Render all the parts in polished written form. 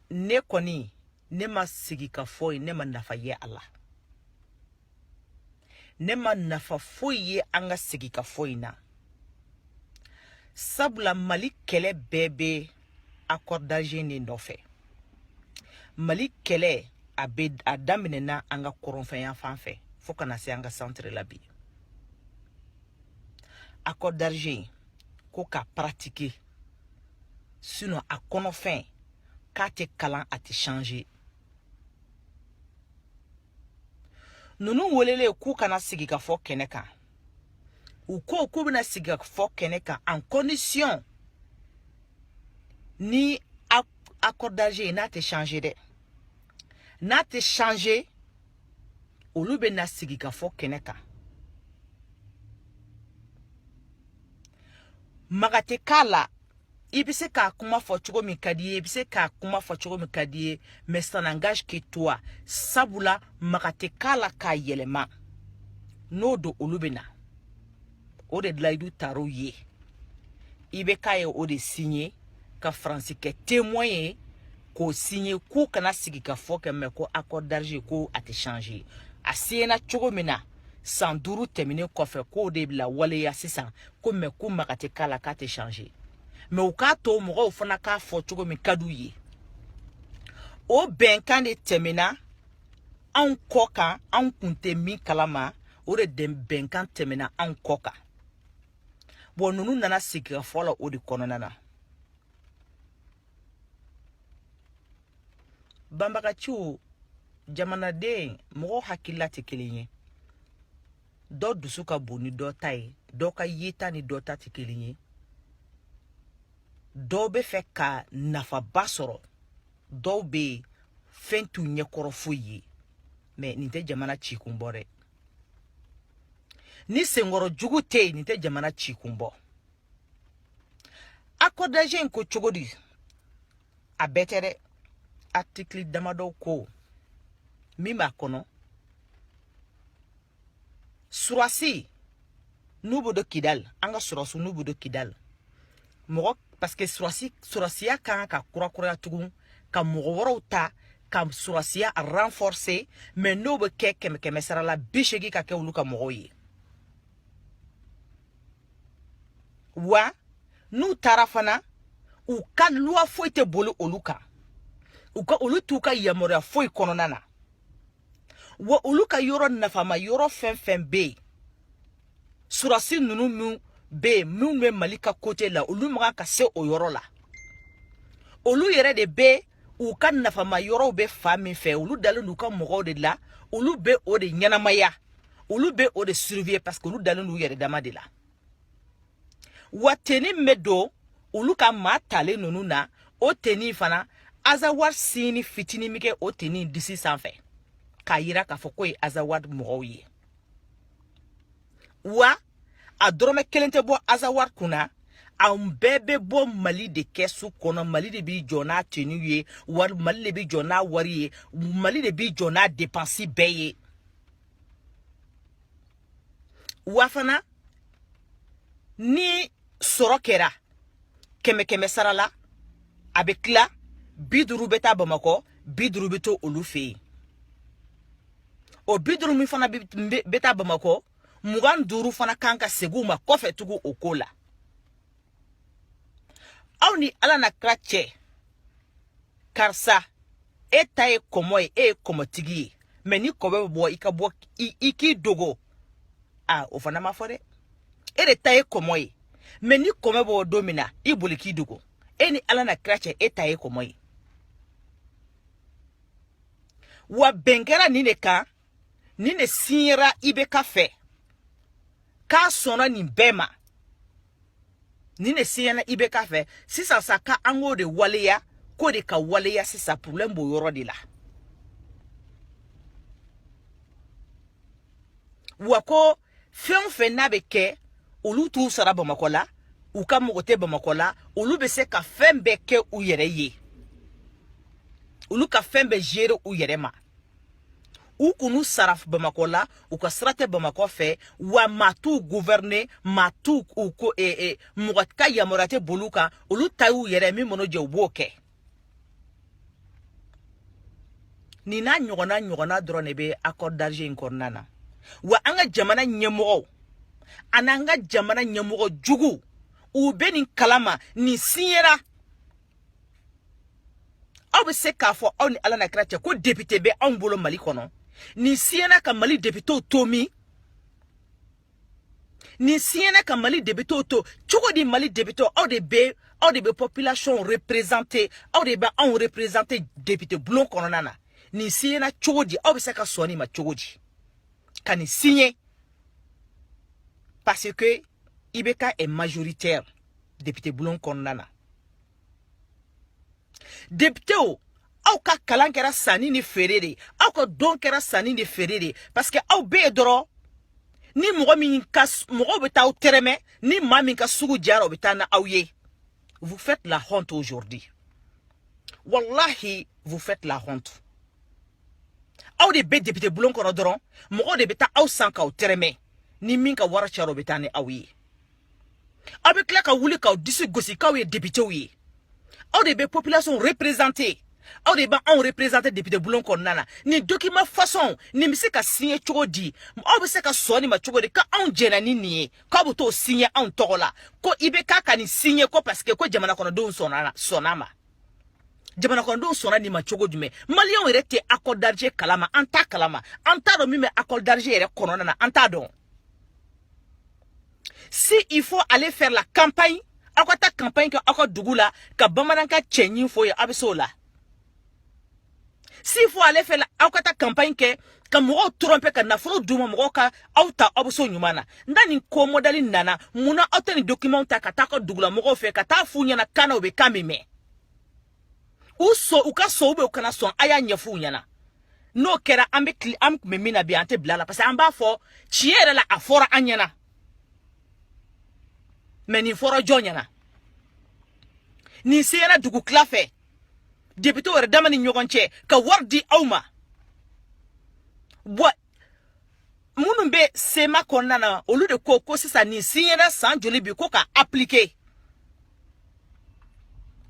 ne kɔni ne ma sigi ka foyi ne ma nafa ye Allah ne ma nafa foyi ye an ka sigi ka foyi na sabula Mali kɛlɛ bɛɛ bɛ accord d'Alger ne nɔfɛ Mali kɛlɛ a daminɛna an ka kɔrɔnfɛnya fan fɛ fo kana se an ka centre la bi accord d'Alger ko ka pratiquer sinon a kɔnɔfɛn k'a tɛ kalan a tɛ changer nunu welele k'u kana sigi ka fɔ kɛnɛ kan u ko k'u bɛna sigi ka fɔ kɛnɛ kan en condition ni accord d'Alger n'a tɛ changer dɛ n'a tɛ changer olu bɛna sigi ka fɔ kɛnɛ kan maga tɛ k'a la i bɛ se k'a kuma fɔ cogo min ka di ye i bɛ se k'a kuma fɔ cogo min ka di ye mais ça n'engage que toi sabula maga tɛ k'a la k'a yɛlɛma n'o don olu bɛ na o de layidu taar'u ye i bɛ k'a ye o de signé ka Faransi kɛ témoin ye k'o signé k'u kana sigi ka fɔ kɛ mais ko accord d'Alger ko a tɛ changer a siyena cogo min na san 5 tɛmɛnen kɔfɛ k'o de bila waleya sisan ko mais ko maga tɛ k'a la k'a tɛ changer mais u k'a to mɔgɔw fana k'a fɔ cogo min ka d'u ye o bɛnkan de tɛmɛna anw kɔ kan anw kun tɛ min kalama o de bɛnkan tɛmɛna anw kɔ kan bon nunu nana sigi ka fɔ la o de kɔnɔna na banbagaciw jamanaden mɔgɔw hakilila tɛ kelen ye dɔ dusu ka bon ni dɔ ta ye dɔ ka yeta ni dɔ ta tɛ kelen ye dɔw bɛ fɛ ka nafaba sɔrɔ dɔw bɛ fɛn t'u ɲɛkɔrɔ foyi ye mais nin tɛ jamana ci kun bɔ dɛ ni senkɔrɔ jugu tɛ yen nin tɛ jamana ci kun bɔ accord d'Alger ko cogo di a bɛɛ tɛ dɛ article damadɔ ko min b'a kɔnɔ surasi n'u bɛ don Kidal an ka surasiw n'u bɛ don Kidal mɔgɔ parce que surasiya kan ka kurakuraya tugun ka mɔgɔ wɛrɛw ta ka surasiya renforcer mais n'o bɛ kɛ kɛmɛ sara la 80 ka kɛ olu ka mɔgɔw ye wa n'u taara fana u ka loi foyi tɛ boli olu kan olu t'u ka yamaruya foyi kɔnɔna na wa olu ka yɔrɔ nafama yɔrɔ fɛn fɛn bɛ yen surasi ninnu min bɛ yen minnu bɛ Mali ka côté la olu man ka se o yɔrɔ la olu yɛrɛ de bɛ u ka nafama yɔrɔw bɛ fa min fɛ olu dalen d'u ka mɔgɔw de la olu bɛ o de ɲɛnamaya olu bɛ o de surveiller parce que olu dalen d'u yɛrɛ dama de la wa teni bɛ don olu ka maa talen ninnu na o teni fana Azawad sini fitini min kɛ o teni disi sanfɛ k'a yira k'a fɔ ko ye Azawad mɔgɔw ye wa a dɔrɔmɛ 1 tɛ bɔ Azawad kunna anw bɛɛ bɛ bɔ Mali de kɛsu kɔnɔ Mali de b'i jɔ n'a tenu ye Mali de b'i jɔ n'a wari ye Mali de b'i jɔ n'a dépense bɛɛ ye wa fana ni sɔrɔ kɛra kɛmɛ sara la a bɛ tila 50 bɛ taa Bamakɔ 50 bɛ to olu fɛ yen o 50 min fana bɛ taa Bamakɔ 25 fana kan ka segin u ma kɔfɛ tugu o ko la aw ni Ala na kira cɛ karisa e ta ye kɔmɔ ye e ye kɔmɔtigi ye mais ni kɔbɛ bɛ bɔ i ka bɔ i k'i dogo o fana ma fɔ dɛ e de ta ye kɔmɔ ye mais ni kɔmɛ bɔ don min na i boli k'i dogo e ni Ala na kira cɛ e ta ye kɔmɔ ye wa bɛnkɛra nin de kan nin de signera IBK fɛ k'a sɔnna nin bɛɛ ma nin de signera IBK fɛ sisan sa ka an k'o de waleya k'o de ka waleya sisan problème b'o yɔrɔ de la wa ko fɛn o fɛn n'a bɛ kɛ olu t'u sara Bamakɔ la u ka mɔgɔ tɛ Bamakɔ la olu bɛ se ka fɛn bɛɛ kɛ u yɛrɛ ye olu ka fɛn bɛɛ gérer u yɛrɛ ma u kunu sara Bamakɔ la u ka sira tɛ Bamakɔ fɛ wa maa t'u gouverner maa t'u ko mɔgɔ ka yamaruya tɛ boli u kan olu ta y'u yɛrɛ min mana jɛ u b'o kɛ ni na ɲɔgɔnna dɔrɔn de bɛ accord d'Alger in kɔnɔna na wa an ka jamana ɲɛmɔgɔw ani an ka jamana ɲɛmɔgɔ jugu u bɛ nin kalama nin siɲɛra aw bɛ se k'a fɔ aw ni Ala na kira cɛ ko député bɛ anw bolo Mali kɔnɔ nin siɲɛra ka Mali députéw to min nin siɲɛra ka Mali députéw to cogo di Mali députéw aw de bɛ population représenter aw de bɛ anw représenter député bulon kɔnɔna na nin siɲɛra cogo di aw bɛ se ka sɔn nin ma cogo di ka nin signer parce que IBK est majoritaire député bulon kɔnɔna na député aw ka kalan kɛra sanni ni feere de aw ka don kɛra sanni ni feere de parce que aw bɛɛ dɔrɔn ni mɔgɔ bɛ taa aw tɛrɛmɛ ni maa min ka sugu jara o bɛ taa na aw ye vous faites la honte aujourd'hui wallahi vous faites la honte aw de bɛ député bulon kɔnɔ dɔrɔn mɔgɔ de bɛ taa aw san k'aw tɛrɛmɛ ni min ka wara cayara o bɛ taa ni aw ye aw bɛ tila ka wuli k'aw disi gosi k'aw ye députéw ye aw de bɛ population représenter aw de b'anw représenter député bulon kɔnɔna na ni document façon ni bɛ se ka signer cogo di aw bɛ se ka sɔn nin ma cogo di ka anw jɛna ni nin ye k'aw bɛ t'o signer anw tɔgɔ la ko IBK ka nin signer ko parce que ko jamana kɔnɔdenw sɔnna ma jamana kɔnɔdenw sɔnna nin ma cogo jumɛn maliyɛnw yɛrɛ tɛ accord d'Alger kalama an t'a kalama an t'a dɔn min bɛ accord d'Alger yɛrɛ kɔnɔna na an t'a dɔn si il faut aller faire la campagne aw ka taa campagne kɛ aw ka dugu la ka bamanankan cɛ ɲin fɔ ye aw bɛ se o la s'il faut aller faire aw ka taa campagne kɛ ka mɔgɔw tromper ka nafolo d'u ma mɔgɔw ka aw ta aw bɛ se o ɲuman na n'a nin ko modèle nana munna aw tɛ nin document ta ka taa ka dugula mɔgɔw fɛ ka taa f'u ɲɛna kan na u bɛ kan min mɛn u ka sɔn u kana sɔn a y'a ɲɛfɔ u ɲɛna n'o kɛra an tun bɛ min na bi an tɛ bila la parce que an b'a fɔ tiɲɛ yɛrɛ la a fɔra an ɲɛna mais nin fɔra jɔn ɲɛna nin sera dugu tila fɛ député wɛrɛ dama ni ɲɔgɔn cɛ ka wari di aw ma minnu bɛ sema kɔnɔna na olu de ko sisan nin siɲɛra san joli bi ko ka appliquer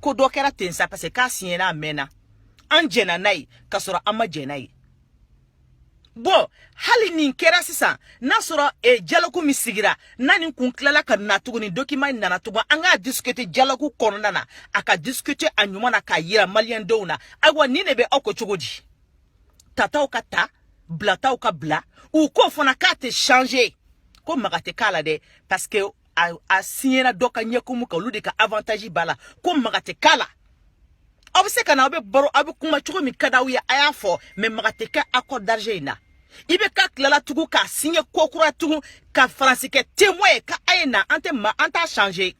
ko dɔ kɛra ten sa parce que k'a siɲɛra a mɛnna an jɛna n'a ye ka sɔrɔ an ma jɛ n'a ye hali nin kɛra sisan n'a sɔrɔ dialogue min sigira n'a nin kun tilala ka na tuguni document nana tugun an k'a discuter dialogue kɔnɔna na a ka discuter a ɲuman na k'a yira maliyɛn denw na ayiwa nin de bɛ aw ko cogo di tataw ka ta bilataw ka bila u ko fana k'a tɛ changer ko maga tɛ k'a la dɛ parce que a signera dɔ ka ɲɛkumu kan olu de ka avantage b'a la ko maga tɛ k'a la aw bɛ se ka na aw bɛ baro aw bɛ kuma cogo min ka d'aw ye a y'a fɔ mais maga tɛ kɛ accord d'Alger in na IBK tilala tugun k'a signer ko kura tugun ka Faransi kɛ témoin ye ka a ye na an t'a changer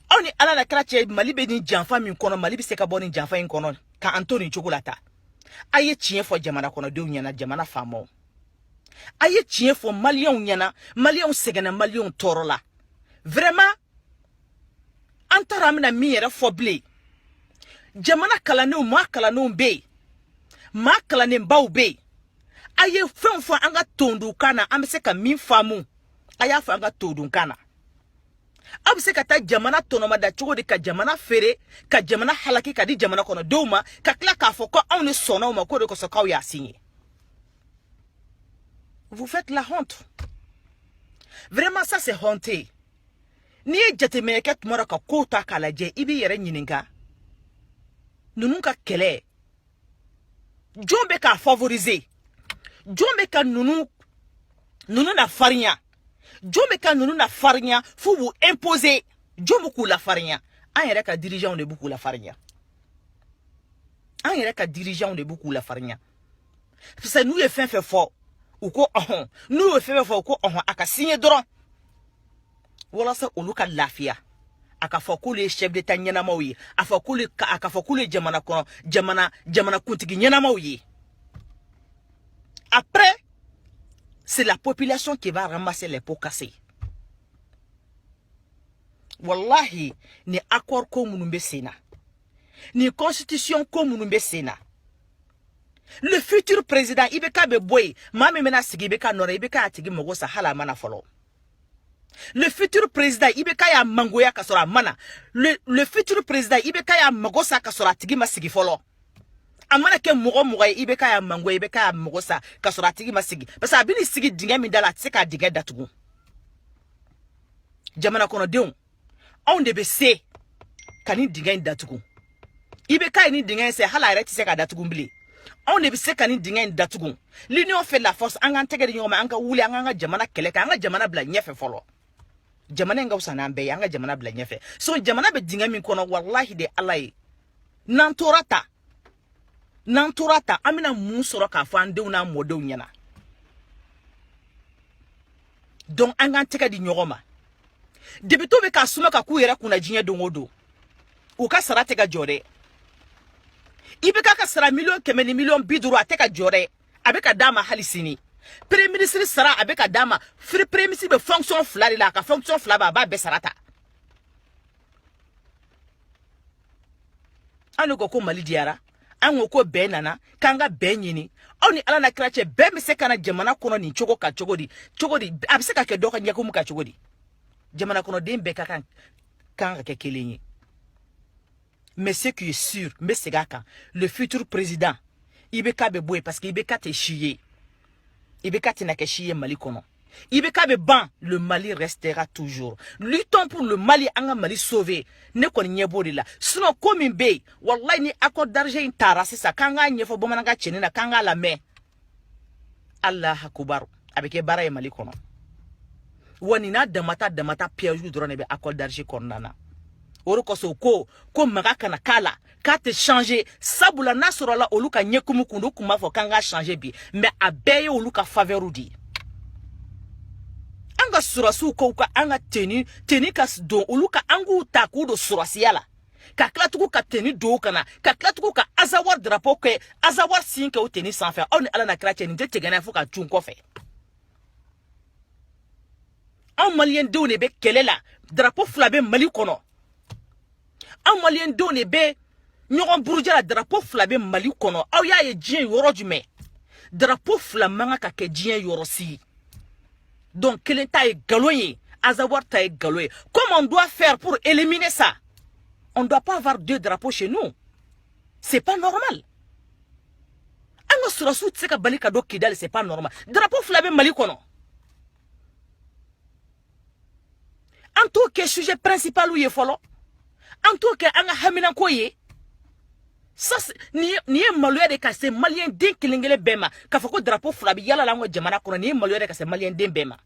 aw ni Ala na kira cɛ Mali bɛ nin janfa min kɔnɔ Mali bɛ se ka bɔ nin janfa in kɔnɔ k'an to nin cogo la ta a ye tiɲɛ fɔ jamana kɔnɔdenw ɲɛna jamana faamaw a ye tiɲɛ fɔ maliyɛnw ɲɛna maliyɛnw sɛgɛnna maliyɛnw tɔɔrɔ la vraiment an taara an bɛna min yɛrɛ fɔ bilen jamana kalandenw maa kalandenw bɛ yen maa kalandenbaw bɛ yen a ye fɛn fɔ an ka tondunkan na an bɛ se ka min faamu a y'a fɔ an ka tondunkan na aw bɛ se ka taa jamana tɔnɔmada cogo di ka jamana feere ka jamana halaki ka di jamana kɔnɔdenw ma ka tila k'a fɔ ko anw ni sɔnna o ma k'o de kosɔn k'aw y'a signé vous faites la honte vraiment ça c'est honteux n'i ye jateminɛ kɛ tuma dɔ ka kow ta k'a lajɛ i b'i yɛrɛ ɲininka ninnu ka kɛlɛ jɔn bɛ k'a favoriser jɔn bɛ ka ninnu na farinya jɔn bɛ ka ninnu na farinya f'u b'u imposer jɔn bɛ k'u la farinya an yɛrɛ ka dirigeants de b'u k'u la farinya an yɛrɛ ka dirigeants de b'u k'u la farinya parce que n'u ye fɛn fɛn fɔ u ko ɔhɔn n'u ye fɛn fɛn fɔ u ko ɔhɔn a ka signer dɔrɔn walasa olu ka lafiya a ka fɔ k'olu ye chef d'état ɲɛnamaw ye a ka fɔ k'olu ye jamana kuntigi ɲɛnamaw ye après c'est la population qui va ramasser les pots cassés wallahi ni accord ko minnu bɛ sen na ni constitution ko minnu bɛ sen na le futur président IBK bɛ bɔ yen maa min bɛna sigi IBK nɔrɔ IBK a tigi mago sa hali a mana fɔlɔ Le futur président Ibeka ya mangoya kasora mana. Le futur président Ibeka ya magosa kasora tigi masigi folo. Amana ke mogo mogo Ibeka ya mangoya Ibeka ya magosa kasora tigi masigi. Parce abini sigi dinga mi dala tseka dinga datugu. Jamana kono deun. On debe se kani dinga datugu. Ibeka ni dinga se hala reti se ka datugu mbili. On ne sait kani dinga datugu. L'union fait la force. Anga tege de nyoma anga wuli anga jamana keleka anga jamana bla nyefe folo. Jamana nga usana mbe anga jamana bla nyefe. So jamana be dinga min kono wallahi de Allah. Nantorata amina musoro ka fande una modo nyana. Donc anga tege di nyoma. Debito be ka suma ka ku yera kuna jinya dongodo. U ka sarate ga jore. Ibeka ka sara million kemeni million biduru ateka jore abeka dama halisini premier ministre sara abeka dama free premier ministre be fonction flari la ka fonction flaba ba be sarata anu ko mali diara an ko be nana kanga be nyini oni ala na krache be mi se kana jamana kono ni chogo ka chogodi abise ka ke doka nyakum ka chogodi jamana kono dem be ka kan kanga ke kelenyi. Mais ce qui est sûr, mais c'est gaka, le futur président, Ibeka be boué parce que Ibeka te chié. Ibeka te na ke chié Mali kono. Ibeka be ban, le Mali restera toujours. Luttons pour le Mali, anga Mali sauvé. Ne kon nyebo de la. Sinon, comme be, wallahi ni accord d'argent intara, c'est ça. Kanga nyefo bomananga chenina, kanga la main. Allah akubaru. Avec bara Mali kono. Wanina damata piège drone be accord d'argent konana. Orokoso ko magaka na kala ka te changer sabula nasorola oluka nyekumu kundu kuma fo kanga changer bi mais abeye oluka faveur di anga surasu ko ka anga teni ka don oluka angu takudo surasiala ka klatuku ka teni do kana ka klatuku ka azawar drapeau ke azawar sinke o teni sans faire on ala na krache ni te gana fo ka tun ko fe en malien do ne be kelela drapeau flabe mali kono. Un malien donné be nyogon burja la drapeau flabe mali kono aw ya ye dien yoro jume drapeau flamanga ka ke dien yoro si donc quel est galoye azawar ta galoye comment on doit faire pour éliminer ça? On doit pas avoir deux drapeaux chez nous, c'est pas normal. Anga surasu tseka balika do kidal, c'est pas normal. Drapeau flabe mali kono en tout cas sujet principal ou ye folo. En tout cas, anga hamina koye. Ça ni maluya de kase malien den kilingele bema. Ka fako drapeau flabi yala la ngo jamana kono ni maluya de kase malien den bema.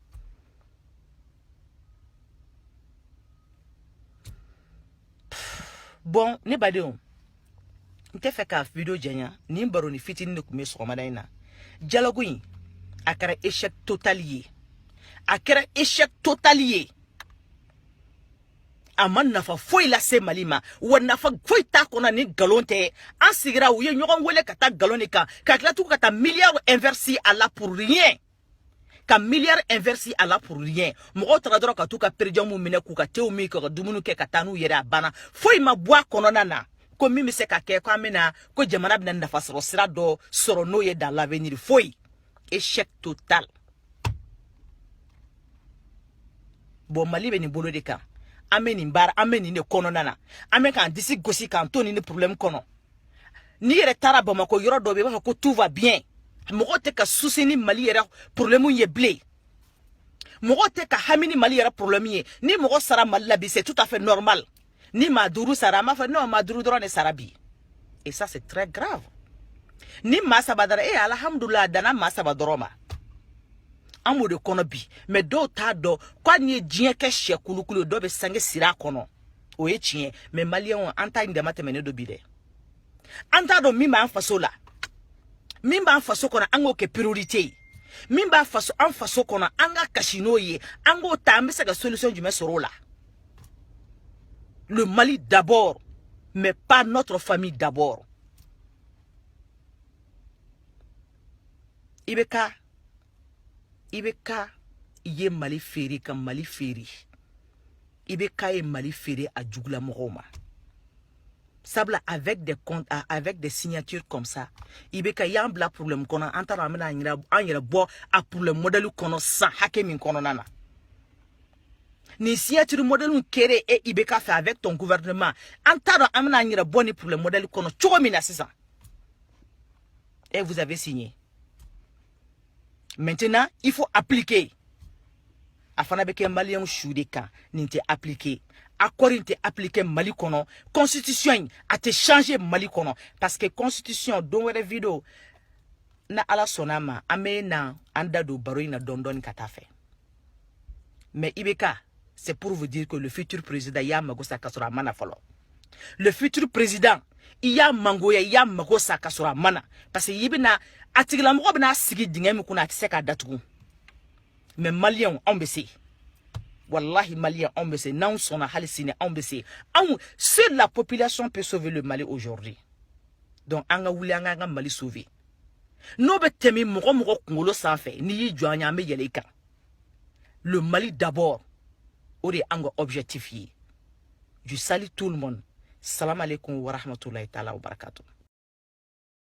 Bon, ne badeo. Nte fait ka video janya ni mbaro ni fitini ne kume so madaina. Dialogue yi akara échec totalier. Akara échec totalier. Aman nafa foi la se malima wa nafa foi ta kona ni galonte an sigira uye nyogon wele kata galonika ka klatu kata milliard inversi à la pour rien ka milliard inversi à la pour rien mo tra dro ka tu ka perjamu mine ku ka tew mi ka dumunu ke kata nu yere abana foi ma bua kono nana ko mimi se ka ke ko amena ko jamana bina nafa soro sira do soro no ye dans l'avenir foi échec total. Bon mali be ni bolo de ka ameni mbara ameni ne kono nana amen kan disi gosi kan toni ne problème kono ni yere tara Bamako yoro do be ba ko tout va bien mogo te ka souci ni Mali yere problème ye blé mogo te ka hamini Mali yere problème ye ni mogo sara Mali la bi c'est tout à fait normal ni Maduru sara ma fa non Maduru drone sarabi et ça c'est très grave ni masa badara alhamdulillah dana masa badoroma amu de kono bi mais do ta do kwa ni dien ke hye kulukulu do be sange sira kono o ye chien mais malien on anta inde matemene do bi de anta do mimba an faso la mimba an faso kono ango ke priorité mimba faso an faso kono anga kashino ye ango ta mbese ga solution du mesoro la le Mali d'abord mais pas notre famille d'abord. Ibeka ye Mali feri ka Mali feri. Ibeka ye Mali feri a jugla mogoma. Sabla avec des comptes avec des signatures comme ça. Ibeka yambla problème kono antara amena anyira bo a pour le modèle kono sans hake min kono nana. ni signature modèle kéré et ibeka fait avec ton gouvernement antara amna nyira boni pour le modèle kono chogo mina ça. Et vous avez signé. Maintenant, il faut appliquer. Afana beke malien choudeka ninte appliquer. Accord inte appliquer Mali kono. Constitution a te changé Mali kono parce que constitution don were vidéo na ala sonama amena anda do baroy na dondon katafe. Mais Ibeka, c'est pour vous dire que le futur président ya magosa kasura mana falo. Le futur président iya mangoya ya magosa kasura mana parce que yibina atigla mo bina sigi dingem kuna atiseka datugu. Mais malien on besi. Wallahi malien on besi non sona halisine on besi. Seule la population peut sauver le Mali aujourd'hui. Donc anga wuli anga Mali sauver. No be temi mo kungolo sanfé ni yi joanya me yeleka. Le Mali d'abord. Ori anga objectif yi. Je salue tout le monde. Salam alaikum wa rahmatullahi ta'ala wa barakatuh.